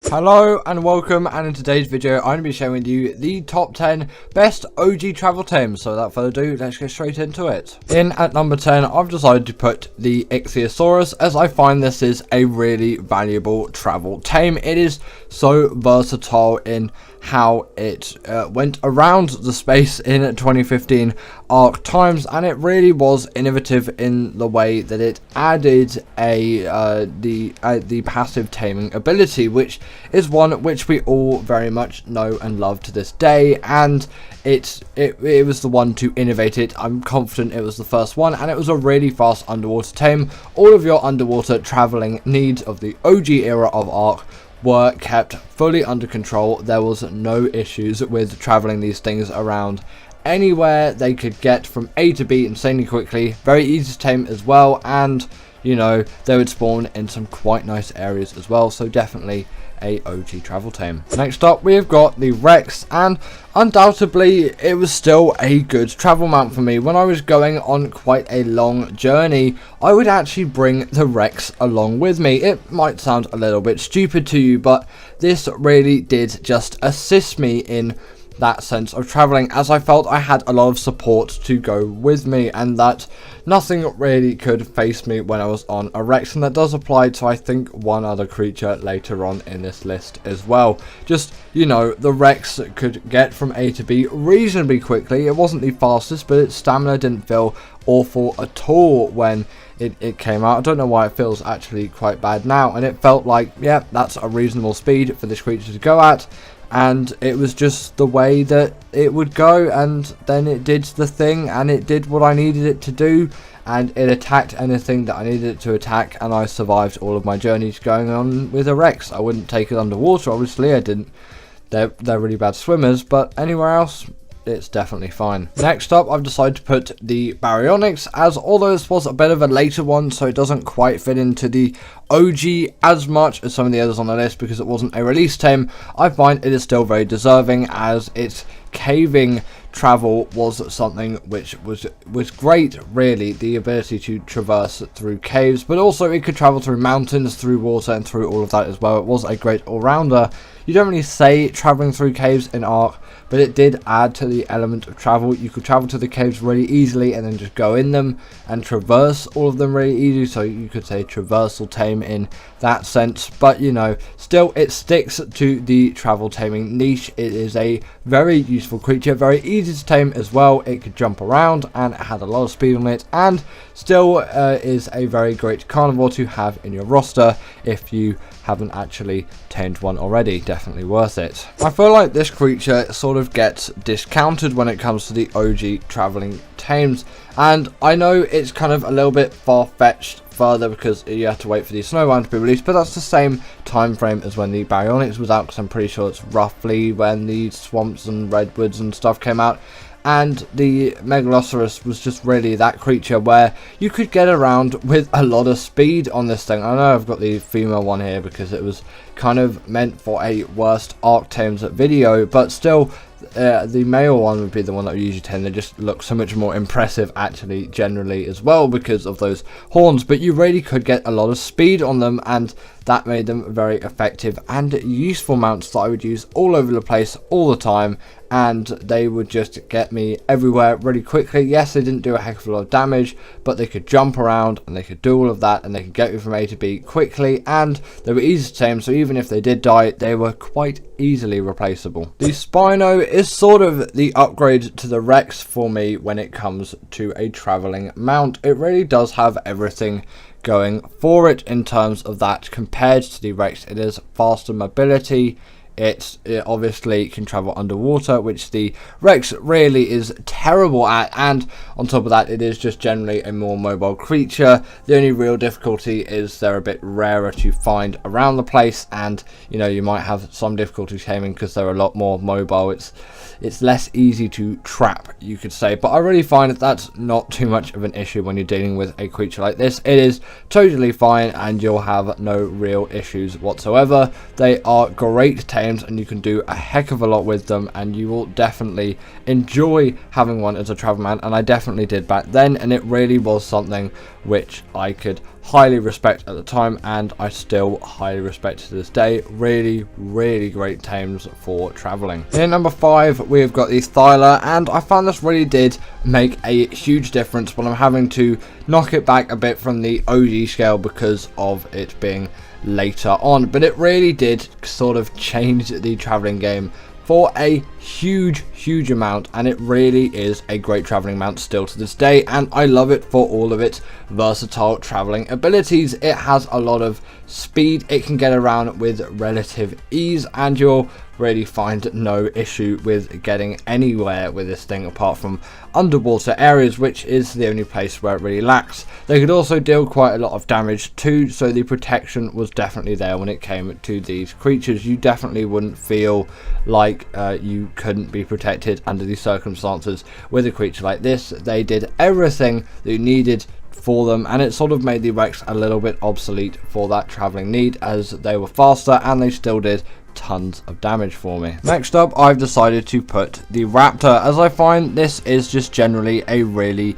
Hello and welcome, and in today's video I'm going to be showing you the top 10 best OG travel tames. So without further ado, let's get straight into it. In at number 10, I've decided to put the Ichthyosaurus, as I find this is a really valuable travel tame. It is so versatile in how it went around the space in 2015 Arc times, and it really was innovative in the way that it added the passive taming ability, which is one which we all very much know and love to this day, and it was the one to innovate it. I'm confident it was the first one, and it was a really fast underwater tame. All of your underwater traveling needs of the OG era of Arc were kept fully under control. There was no issues with traveling these things around anywhere. They could get from A to B insanely quickly, very easy to tame as well, and you know, they would spawn in some quite nice areas as well, so definitely a OG travel tame. Next up, we've got the Rex, and undoubtedly it was still a good travel mount for me. When I was going on quite a long journey, I would actually bring the Rex along with me. It might sound a little bit stupid to you, but this really did just assist me in that sense of traveling, as I felt I had a lot of support to go with me, and that nothing really could face me when I was on a Rex. And that does apply to, I think, one other creature later on in this list as well. Just, you know, the Rex could get from A to B reasonably quickly. It wasn't the fastest, but its stamina didn't feel awful at all when it came out. I don't know why it feels actually quite bad now, and it felt like, yeah, that's a reasonable speed for this creature to go at. And it was just the way that it would go, and then it did the thing, and it did what I needed it to do, and it attacked anything that I needed it to attack, and I survived all of my journeys going on with a Rex. I wouldn't take it underwater, obviously. I didn't. They're really bad swimmers, but anywhere else, it's definitely fine. Next up, I've decided to put the Baryonyx, as although this was a bit of a later one, so it doesn't quite fit into the OG as much as some of the others on the list because it wasn't a release tame, I find it is still very deserving, as its caving travel was something which was great, really. The ability to traverse through caves, but also it could travel through mountains, through water, and through all of that as well. It was a great all-rounder. You don't really say traveling through caves in Arc, but it did add to the element of travel. You could travel to the caves really easily and then just go in them and traverse all of them really easy, so you could say traversal tame in that sense. But you know, still it sticks to the travel taming niche. It is a very useful creature, very easy to tame as well. It could jump around and it had a lot of speed on it, and still is a very great carnivore to have in your roster if you haven't actually tamed one already. Definitely worth it. I feel like this creature sort of gets discounted when it comes to the OG traveling tames, and I know it's kind of a little bit far-fetched further because you have to wait for the Snowbound to be released, but that's the same time frame as when the Baryonyx was out, because I'm pretty sure it's roughly when the Swamps and Redwoods and stuff came out. And the megaloceros was just really that creature where you could get around with a lot of speed on this thing. I know I've got the female one here because it was kind of meant for a worst Arc tames video, but still the male one would be the one that we usually tend to just look so much more impressive actually generally as well because of those horns. But you really could get a lot of speed on them, and that made them very effective and useful mounts that I would use all over the place all the time, and they would just get me everywhere really quickly. Yes, they didn't do a heck of a lot of damage, but they could jump around and they could do all of that, and they could get you from A to B quickly, and they were easy to tame, so even if they did die, they were quite easily replaceable. The Spino is sort of the upgrade to the Rex for me when it comes to a traveling mount. It really does have everything going for it in terms of that. Compared to the Rex, it is faster mobility. It obviously can travel underwater, which the Rex really is terrible at, and on top of that, it is just generally a more mobile creature. The only real difficulty is they're a bit rarer to find around the place, and you know, you might have some difficulty taming because they're a lot more mobile. It's less easy to trap, you could say, but I really find that that's not too much of an issue when you're dealing with a creature like this. It is totally fine, and you'll have no real issues whatsoever. They are great tames, and you can do a heck of a lot with them, and you will definitely enjoy having one as a travel man, and I definitely did back then, and it really was something which I could highly respect at the time, and I still highly respect to this day. Really, really great tames for traveling. In number 5, we've got the thler, and I found this really did make a huge difference when I'm having to knock it back a bit from the OG scale because of it being later on, but it really did sort of change the traveling game for a huge amount, and it really is a great traveling mount still to this day, and I love it for all of its versatile traveling abilities. It has a lot of speed, it can get around with relative ease, and you'll really find no issue with getting anywhere with this thing apart from underwater areas, which is the only place where it really lacks. They could also deal quite a lot of damage too, so the protection was definitely there when it came to these creatures. You definitely wouldn't feel like you couldn't be protected under these circumstances with a creature like this. They did everything that you needed for them, and it sort of made the Rex a little bit obsolete for that traveling need, as they were faster and they still did tons of damage for me. Next up, I've decided to put the Raptor, as I find this is just generally a really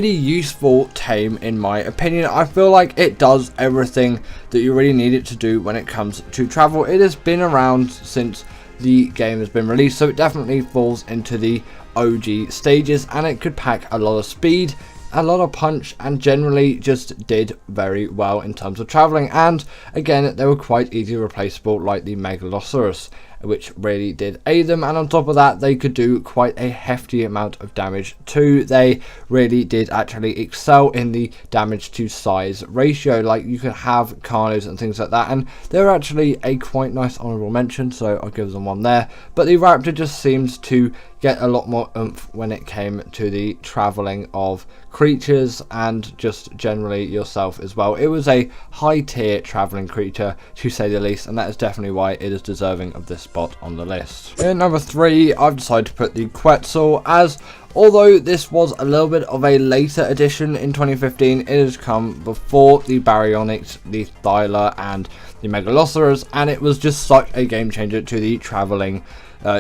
useful tame in my opinion. I feel like it does everything that you really need it to do when it comes to travel. It has been around since the game has been released, so it definitely falls into the OG stages, and it could pack a lot of speed, a lot of punch, and generally just did very well in terms of traveling. And again, they were quite easily replaceable like the megaloceros, which really did aid them, and on top of that they could do quite a hefty amount of damage too. They really did actually excel in the damage to size ratio, like you could have carnos and things like that, and they're actually a quite nice honorable mention, so I'll give them one there. But the Raptor just seems to get a lot more oomph when it came to the traveling of creatures and just generally yourself as well. It was a high tier traveling creature to say the least, and that is definitely why it is deserving of this spot on the list. In number 3, I've decided to put the Quzo, as although this was a little bit of a later addition in 2015, it has come before the baryonyx, the thler, and the megaloceros, and it was just such a game changer to the traveling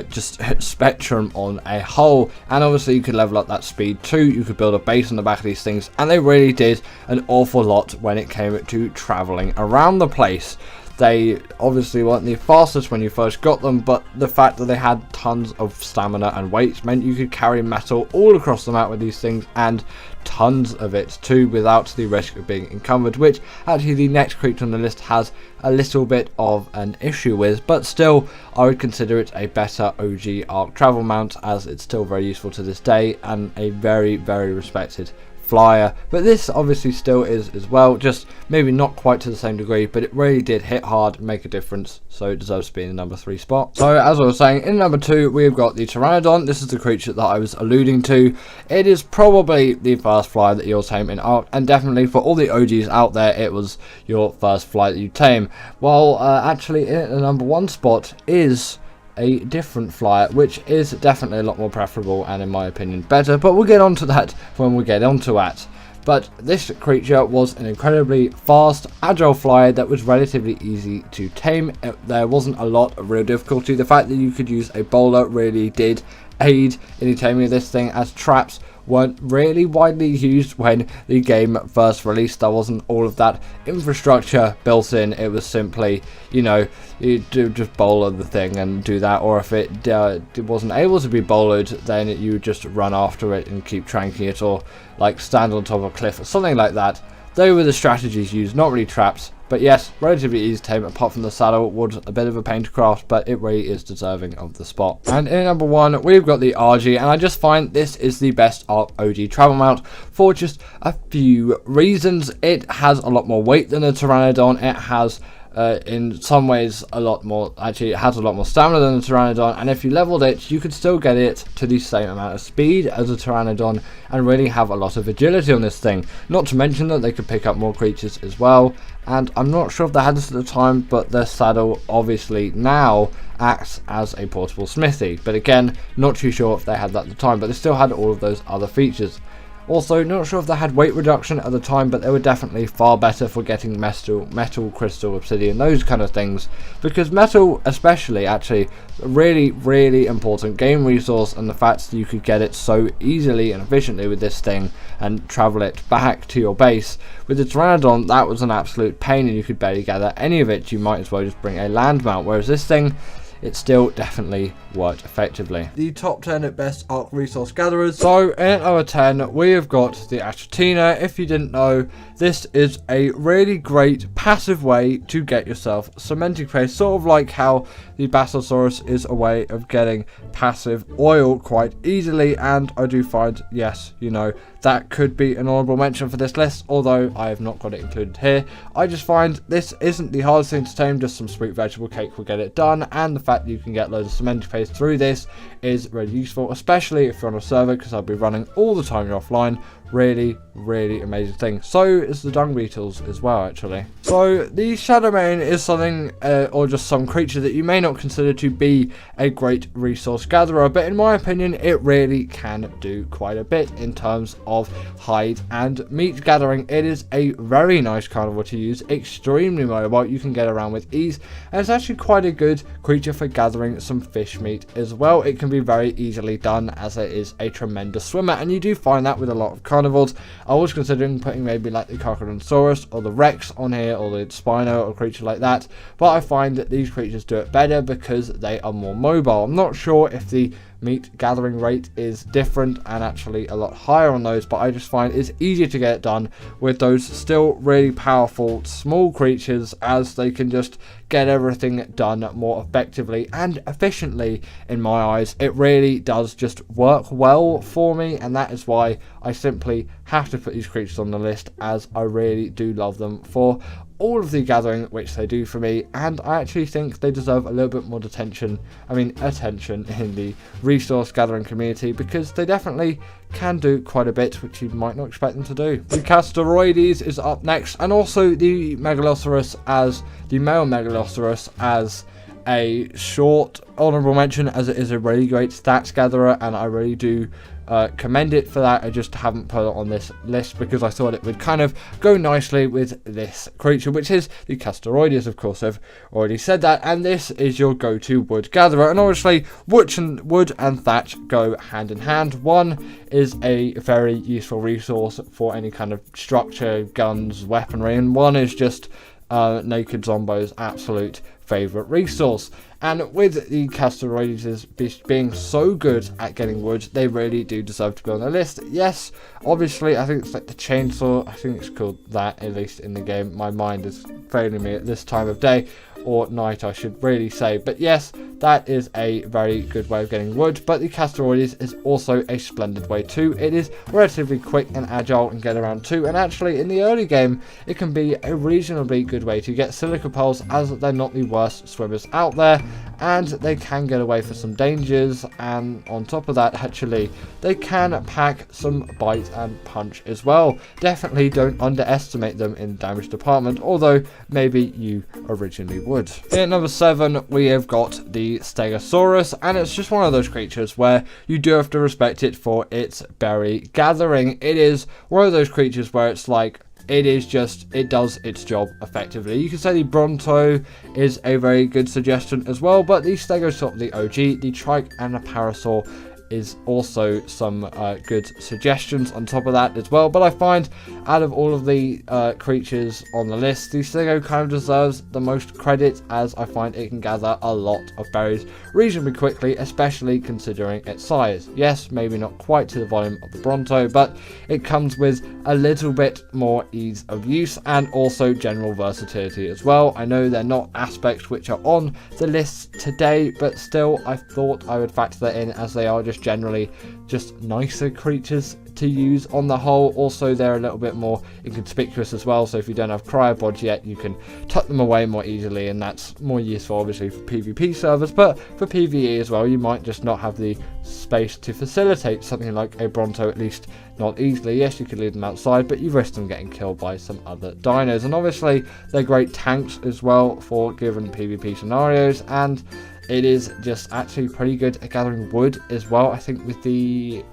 just spectrum on a whole. And obviously you could level up that speed too, you could build a base on the back of these things, and they really did an awful lot when it came to traveling around the place. They obviously weren't the fastest when you first got them, but the fact that they had tons of stamina and weight meant you could carry metal all across the map with these things, and tons of it too, without the risk of being encumbered, which actually the next creature on the list has a little bit of an issue with. But still, I would consider it a better OG Arc travel mount, as it's still very useful to this day and a very respected flyer. But this obviously still is as well, just maybe not quite to the same degree, but it really did hit hard, make a difference, so it deserves to be in the number 3 spot. So as I was saying, in number 2 we've got the Pteranodon. This is the creature that I was alluding to. It is probably the first flyer that you'll tame in Arc, and definitely for all the OGs out there, it was your first flyer that you tame. Well, actually in the number 1 spot is a different flyer, which is definitely a lot more preferable and in my opinion better, but we'll get onto that when we get onto it. But this creature was an incredibly fast, agile flyer that was relatively easy to tame. There wasn't a lot of real difficulty. The fact that you could use a bowler really did aid in the taming of this thing, as traps weren't really widely used when the game first released. There wasn't all of that infrastructure built in. It was simply, you know, you just bowler the thing and do that, or if it wasn't able to be bowled, then you just run after it and keep tranking it, or like stand on top of a cliff or something like that. They were the strategies used, not really traps. But yes, relatively easy to tame, apart from the saddle was a bit of a pain to craft, but it really is deserving of the spot. And in number 1, we've got the RG, and I just find this is the best OG travel mount for just a few reasons. It has a lot more weight than the Pteranodon. It has in some ways a lot more, actually it has a lot more stamina than the Pteranodon, and if you leveled it you could still get it to the same amount of speed as a Pteranodon and really have a lot of agility on this thing. Not to mention that they could pick up more creatures as well, and I'm not sure if they had this at the time, but their saddle obviously now acts as a portable smithy, but again not too sure if they had that at the time, but they still had all of those other features. Also, not sure if they had weight reduction at the time, but they were definitely far better for getting metal, crystal, obsidian, those kind of things. Because metal, especially, actually, really important game resource, and the fact that you could get it so easily and efficiently with this thing and travel it back to your base. With the Pteranodon, that was an absolute pain, and you could barely gather any of it. You might as well just bring a land mount, whereas this thing, it still definitely worked effectively. The top 10 at best Arc resource gatherers. So in at number 10, we have got the Atina. If you didn't know, this is a really great passive way to get yourself cementing paste, sort of like how the Basosaurus is a way of getting passive oil quite easily. And I do find, yes, you know, that could be an honorable mention for this list, although I have not got it included here. I just find this isn't the hardest thing to tame, just some sweet vegetable cake will get it done, and the fact that you can get loads of cementing paste through this is really useful, especially if you're on a server, because I'll be running all the time you're offline. Really amazing thing. So is the dung beetles as well, actually. So the Shadowman is something or just some creature that you may not consider to be a great resource gatherer, but in my opinion it really can do quite a bit in terms of hide and meat gathering. It is a very nice carnivore to use, extremely mobile, you can get around with ease, and it's actually quite a good creature for gathering some fish meat as well. It can be very easily done as it is a tremendous swimmer, and you do find that with a lot of carnivores. I was considering putting maybe like the Castoroides or the Rex on here, or the Spino, or a creature like that, but I find that these creatures do it better because they are more mobile. I'm not sure if the meat gathering rate is different and actually a lot higher on those, but I just find it's easier to get it done with those still really powerful small creatures, as they can just get everything done more effectively and efficiently. In my eyes, it really does just work well for me, and that is why I simply have to put these creatures on the list, as I really do love them for all of the gathering which they do for me, and I actually think they deserve a little bit more attention in the resource gathering community, because they definitely can do quite a bit which you might not expect them to do. The Castoroides is up next, and also the megaloceros, as the male megaloceros, as a short honorable mention, as it is a really great stats gatherer, and I really do commend it for that. I just haven't put it on this list because I thought it would kind of go nicely with this creature, which is the Castoroides. Of course, I've already said that, and this is your go-to wood gatherer, and obviously wood and thatch go hand in hand. One is a very useful resource for any kind of structure, guns, weaponry, and one is just naked zombo's absolute favorite resource. And with the Castoroides being so good at getting wood, they really do deserve to be on the list. Yes, obviously, I think it's like the chainsaw. I think it's called that, at least in the game. My mind is failing me at this time of day, or night, I should really say. But yes, that is a very good way of getting wood. But the Castoroides is also a splendid way too. It is relatively quick and agile and get around too. And actually, in the early game, it can be a reasonably good way to get silica pearls, as they're not the worst swimmers out there, and they can get away for some dangers. And on top of that, actually, they can pack some bite and punch as well. Definitely don't underestimate them in the damage department, although maybe you originally would. In number 7, we have got the Stegosaurus, and it's just one of those creatures where you do have to respect it for its berry gathering. It is one of those creatures where it's like, it does its job effectively. You can say the Bronto is a very good suggestion as well, but the Stegosaurus, the OG, the Trike, and the Parasaur is also some good suggestions on top of that as well. But I find out of all of the creatures on the list, the Stego kind of deserves the most credit, as I find it can gather a lot of berries reasonably quickly, especially considering its size. Yes, maybe not quite to the volume of the Bronto, but it comes with a little bit more ease of use and also general versatility as well. I know they're not aspects which are on the list today, but still I thought I would factor that in, as they are just generally just nicer creatures to use on the whole. Also, they're a little bit more inconspicuous as well, so if you don't have cryopods yet, you can tuck them away more easily, and that's more useful obviously for PvP servers, but for PvE as well, you might just not have the space to facilitate something like a Bronto, at least not easily. Yes, you could leave them outside, but you risk them getting killed by some other dinos, and obviously they're great tanks as well for given PvP scenarios, and it is just actually pretty good at gathering wood as well. I think with the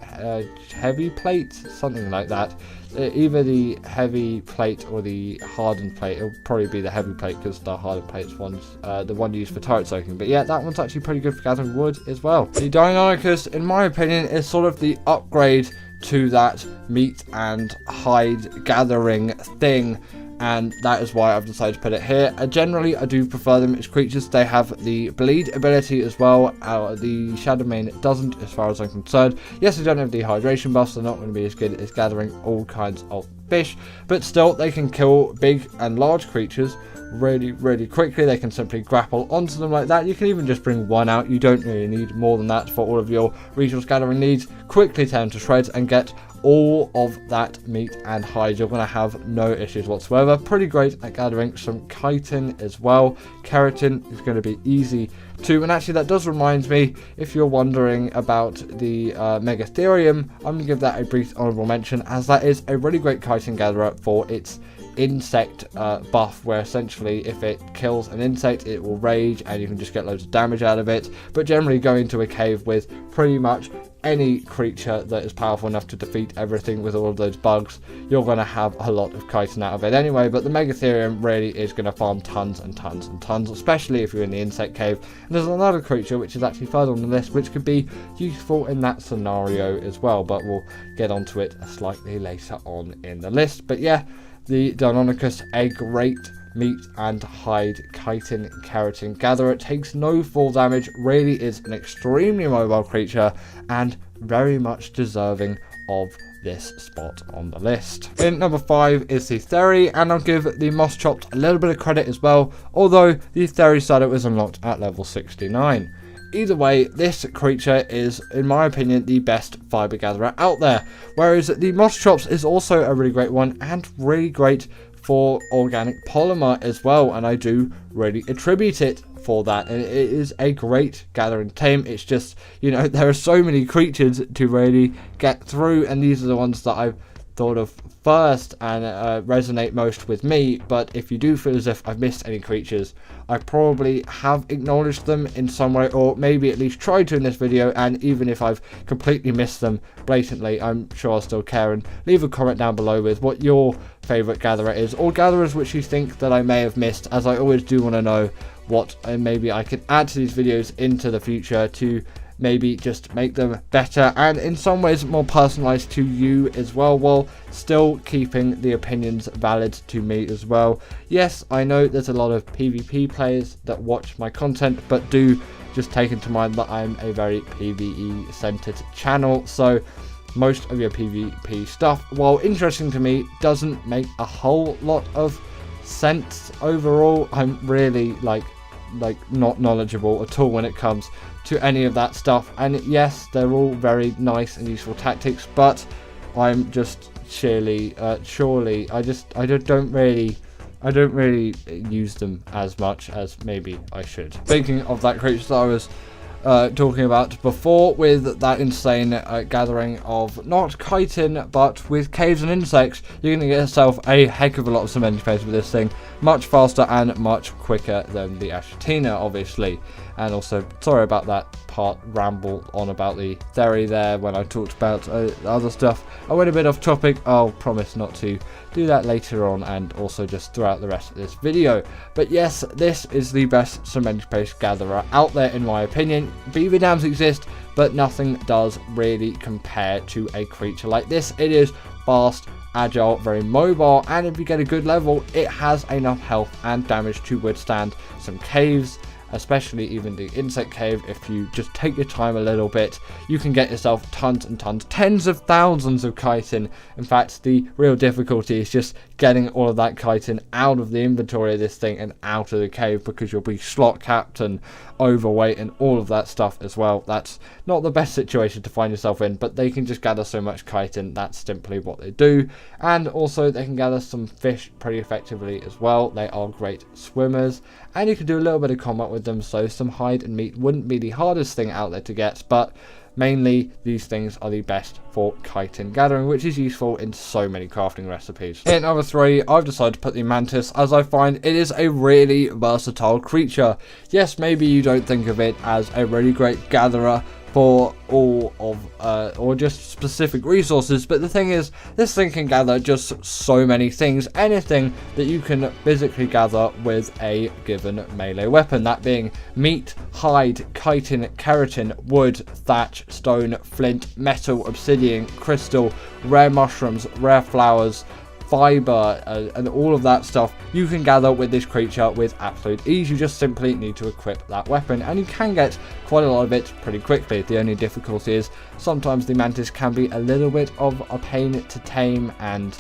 heavy plate, something like that. Either the heavy plate or the hardened plate. It'll probably be the heavy plate because the hardened plate's the one used for turret soaking. But yeah, that one's actually pretty good for gathering wood as well. The Deinonychus, in my opinion, is sort of the upgrade to that meat and hide gathering thing, and that is why I've decided to put it here. Generally, I do prefer them as creatures. They have the bleed ability as well. The Shadowman doesn't, as far as I'm concerned. Yes, they don't have dehydration buffs. They're not going to be as good as gathering all kinds of fish, but still, they can kill big and large creatures really quickly. They can simply grapple onto them like that. You can even just bring one out. You don't really need more than that for all of your resource gathering needs. Quickly tear them to shreds and get all of that meat and hide. You're going to have no issues whatsoever. Pretty great at gathering some chitin as well. Keratin is going to be easy too. And actually, that does remind me, if you're wondering about the Megatherium, I'm going to give that a brief honorable mention, as that is a really great chitin gatherer for its insect buff, where essentially if it kills an insect, it will rage and you can just get loads of damage out of it. But generally, go into a cave with pretty much any creature that is powerful enough to defeat everything with all of those bugs, you're going to have a lot of chitin out of it anyway. But the Megatherium really is going to farm tons and tons and tons, especially if you're in the insect cave. And there's another creature which is actually further on the list which could be useful in that scenario as well, but we'll get onto it slightly later on in the list. But yeah, the Deinonychus, a great meat and hide chitin keratin gatherer. It takes no fall damage, really is an extremely mobile creature, and very much deserving of this spot on the list. In number 5 is the thler, and I'll give the Mosschop a little bit of credit as well, although the thler shadow is unlocked at level 69. Either way, this creature is, in my opinion, the best fiber gatherer out there, whereas the Mosschop is also a really great one and really great for organic polymer as well, and I do really attribute it for that. And it is a great gathering tame. It's just, you know, there are so many creatures to really get through, and these are the ones that I've thought of first and resonate most with me. But if you do feel as if I've missed any creatures, I probably have acknowledged them in some way, or maybe at least tried to in this video. And even if I've completely missed them blatantly, I'm sure I'll still care. And leave a comment down below with what your favorite gatherer is, or gatherers which you think that I may have missed, as I always do want to know what maybe I can add to these videos into the future to maybe just make them better and in some ways more personalized to you as well, while still keeping the opinions valid to me as well. Yes, I know there's a lot of PvP players that watch my content, but do just take into mind that I'm a very PvE centered channel, so most of your PvP stuff, while interesting to me, doesn't make a whole lot of sense overall. I'm really like not knowledgeable at all when it comes to any of that stuff. And yes, they're all very nice and useful tactics, but I'm just surely I don't really use them as much as maybe I should. Speaking of that creature that I was talking about before, with that insane gathering of not chitin but with caves and insects, you're going to get yourself a heck of a lot of cement space with this thing, much faster and much quicker than the Atina, obviously. And also, sorry about that part ramble on about the thler there when I talked about other stuff. I went a bit off topic. I'll promise not to do that later on, and also just throughout the rest of this video. But yes, this is the best cement space gatherer out there in my opinion. Beaver dams exist, but nothing does really compare to a creature like this. It is fast, agile, very mobile, and if you get a good level, it has enough health and damage to withstand some caves, especially even the insect cave. If you just take your time a little bit, you can get yourself tons and tons, tens of thousands of chitin. In fact, the real difficulty is just getting all of that chitin out of the inventory of this thing and out of the cave, because you'll be slot capped and overweight and all of that stuff as well. That's not the best situation to find yourself in, but they can just gather so much chitin. That's simply what they do. And also they can gather some fish pretty effectively as well. They are great swimmers, and you can do a little bit of combat with them, so some hide and meat wouldn't be the hardest thing out there to get, but mainly these things are the best for chitin gathering, which is useful in so many crafting recipes. In number 3, I've decided to put the Mantis, as I find it is a really versatile creature. Yes, maybe you don't think of it as a really great gatherer for all of or just specific resources, but the thing is, this thing can gather just so many things, anything that you can physically gather with a given melee weapon, that being meat, hide, chitin, keratin, wood, thatch, stone, flint, metal, obsidian, crystal, rare mushrooms, rare flowers, fiber, and all of that stuff you can gather with this creature with absolute ease. You just simply need to equip that weapon, and you can get quite a lot of it pretty quickly. The only difficulty is sometimes the Mantis can be a little bit of a pain to tame, and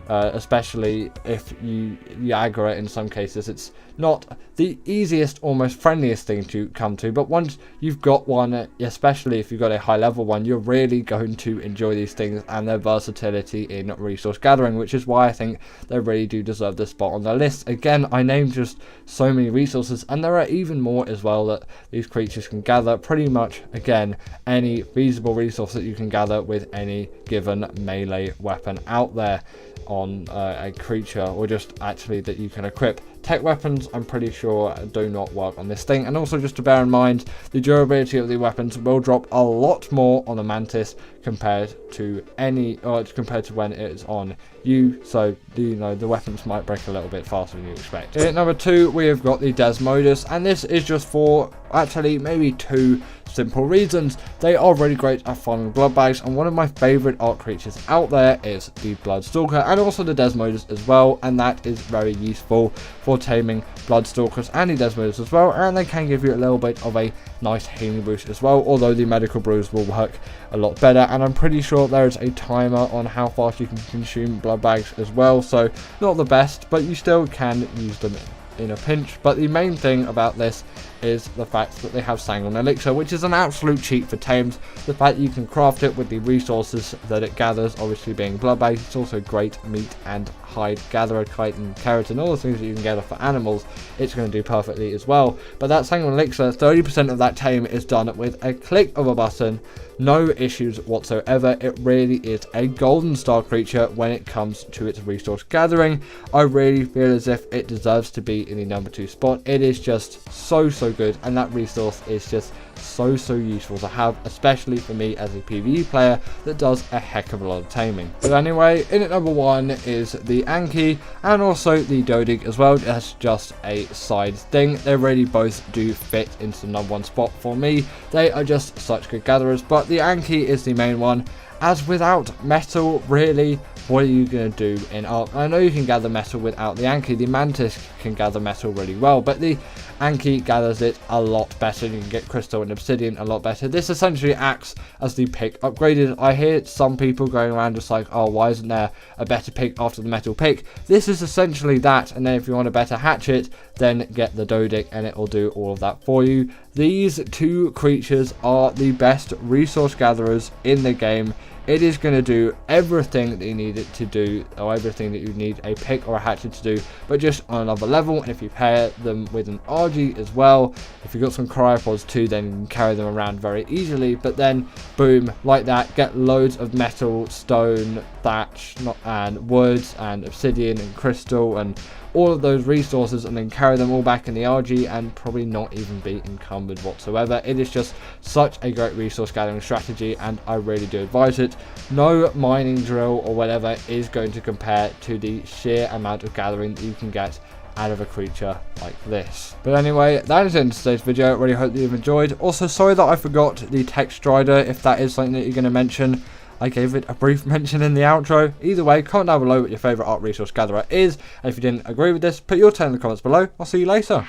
especially if you aggro it in some cases, it's not the easiest or most friendliest thing to come to, but once you've got one, especially if you've got a high level one, you're really going to enjoy these things and their versatility in resource gathering, which is why I think they really do deserve this spot on the list. Again, I named just so many resources, and there are even more as well that these creatures can gather. Pretty much, again, any feasible resource that you can gather with any given melee weapon out there on a creature, or just actually that you can equip. Tech weapons, I'm pretty sure, do not work on this thing, and also just to bear in mind, the durability of the weapons will drop a lot more on the Mantis compared to when it is on you, so the weapons might break a little bit faster than you expect. At number 2, we have got the Desmodus, and this is just for actually maybe 2 simple reasons. They are really great at farming blood bags, and one of my favorite art creatures out there is the Bloodstalker, and also the Desmodus as well, and that is very useful for taming Bloodstalkers and the Desmodus as well, and they can give you a little bit of a nice healing boost as well, although the medical brews will work a lot better, and I'm pretty sure there is a timer on how fast you can consume blood bags as well, so not the best, but you still can use them in a pinch. But the main thing about this is the fact that they have Sanguine Elixir, which is an absolute cheat for tames. The fact that you can craft it with the resources that it gathers, obviously being blood bags, it's also great meat and hide gatherer, chitin, keratin, all the things that you can gather for animals, it's going to do perfectly as well. But that Sanguine Elixir, 30% of that tame is done with a click of a button, no issues whatsoever. It really is a golden star creature when it comes to its resource gathering. I really feel as if it deserves to be in the number 2 spot. It is just so good, and that resource is just so useful to have, especially for me as a PvE player that does a heck of a lot of taming. But anyway, in at number 1 is the Anki, and also the Dodig as well. That's just a side thing. They really both do fit into the number 1 spot for me. They are just such good gatherers, but the Anki is the main one, as without metal, really, what are you going to do in Ark? I know you can gather metal without the Anki. The Mantis can gather metal really well, but the Anki gathers it a lot better. You can get crystal and obsidian a lot better. This essentially acts as the pick upgraded. I hear some people going around just like, oh, why isn't there a better pick after the metal pick? This is essentially that, and then if you want a better hatchet, then get the Dodig and it will do all of that for you. These 2 creatures are the best resource gatherers in the game. It is going to do everything that you need it to do, or everything that you need a pick or a hatchet to do, but just on another level. And if you pair them with an RG as well, if you've got some cryopods too, then you can carry them around very easily. But then, boom, like that, get loads of metal, stone, thatch, and wood, and obsidian, and crystal, and all of those resources, and then carry them all back in the RG and probably not even be encumbered whatsoever. It is just such a great resource gathering strategy, and I really do advise it. No mining drill or whatever is going to compare to the sheer amount of gathering that you can get out of a creature like this. But anyway, that is it in today's video. I really hope that you've enjoyed. Also, sorry that I forgot the Tech Strider, if that is something that you're going to mention. I gave it a brief mention in the outro. Either way, comment down below what your favourite art resource gatherer is, and if you didn't agree with this, put your 10 in the comments below. I'll see you later.